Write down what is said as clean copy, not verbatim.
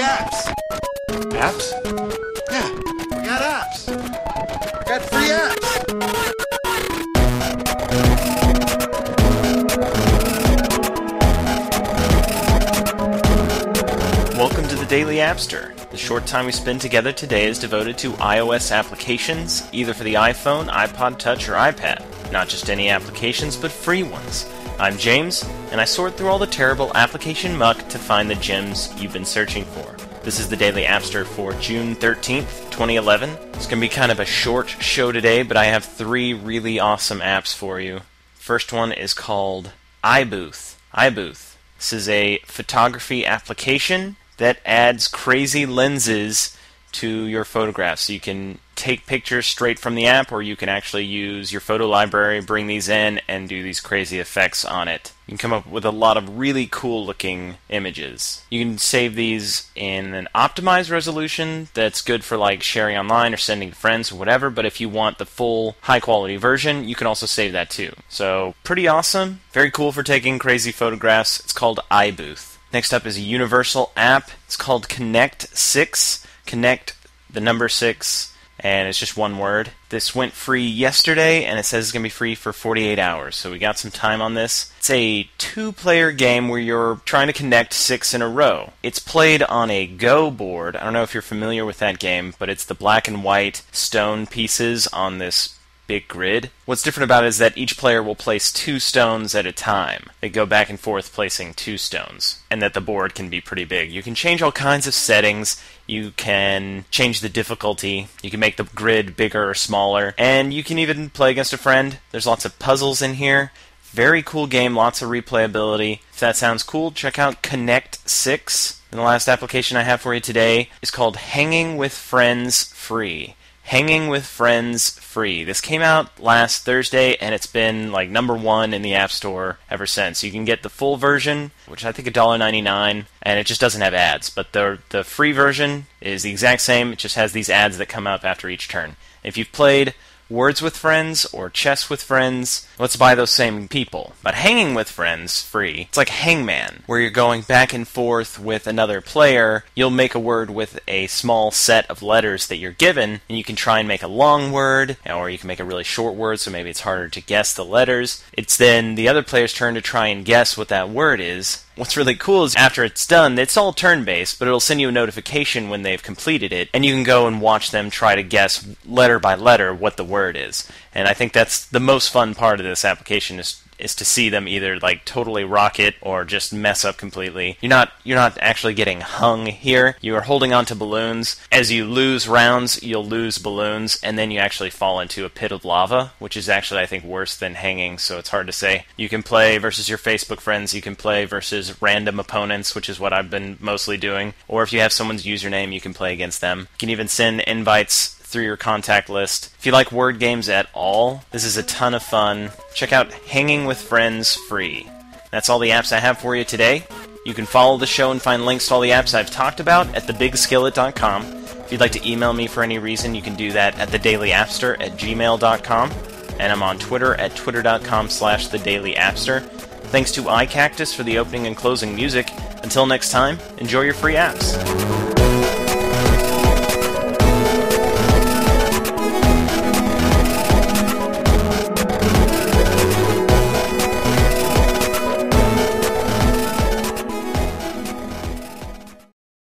apps. Apps? Yeah, we got apps. We got free apps. Welcome to the Daily Appster. The short time we spend together today is devoted to iOS applications, either for the iPhone, iPod Touch, or iPad. Not just any applications, but free ones. I'm James, and I sort through all the terrible application muck to find the gems you've been searching for. This is the Daily Appster for June 13th, 2011. It's going to be kind of a short show today, but I have 3 really awesome apps for you. First one is called iBooth. iBooth. This is a photography application that adds crazy lenses to your photographs. So you can take pictures straight from the app, or you can actually use your photo library, bring these in, and do these crazy effects on it. You can come up with a lot of really cool looking images. You can save these in an optimized resolution that's good for like sharing online or sending to friends or whatever, but if you want the full high quality version, you can also save that too. So pretty awesome, very cool for taking crazy photographs. It's called iBooth. Next up is a universal app. It's called Connect 6. Connect the number 6, and it's just one word. This went free yesterday, and it says it's going to be free for 48 hours, so we got some time on this. It's a 2-player game where you're trying to connect 6 in a row. It's played on a Go board. I don't know if you're familiar with that game, but it's the black and white stone pieces on this big grid. What's different about it is that each player will place 2 stones at a time. They go back and forth placing 2 stones, and that the board can be pretty big. You can change all kinds of settings. You can change the difficulty. You can make the grid bigger or smaller, and you can even play against a friend. There's lots of puzzles in here. Very cool game, lots of replayability. If that sounds cool, check out Connect 6. And the last application I have for you today is called Hanging with Friends Free. Hanging with Friends Free. This came out last Thursday, and it's been like #1 in the App Store ever since. You can get the full version, which I think $1.99, and it just doesn't have ads. But the free version is the exact same. It just has these ads that come up after each turn. If you've played Words with Friends or Chess with Friends, let's buy those same people. But Hanging with Friends Free, it's like Hangman, where you're going back and forth with another player. You'll make a word with a small set of letters that you're given, and you can try and make a long word, or you can make a really short word, so maybe it's harder to guess the letters. It's then the other player's turn to try and guess what that word is. What's really cool is after it's done, it's all turn-based, but it'll send you a notification when they've completed it, and you can go and watch them try to guess letter by letter what the word is. And I think that's the most fun part of this application is to see them either like totally rock it or just mess up completely. You're not actually getting hung here. You are holding on to balloons. As you lose rounds, you'll lose balloons, and then you actually fall into a pit of lava, which is actually, I think, worse than hanging, so it's hard to say. You can play versus your Facebook friends. You can play versus random opponents, which is what I've been mostly doing. Or if you have someone's username, you can play against them. You can even send invites through your contact list. If you like word games at all, this is a ton of fun. Check out Hanging with Friends Free. That's all the apps I have for you today. You can follow the show and find links to all the apps I've talked about at thebigskillet.com. If you'd like to email me for any reason, you can do that at thedailyapster@gmail.com. And I'm on Twitter at twitter.com/thedailyapster. Thanks to iCactus for the opening and closing music. Until next time, enjoy your free apps.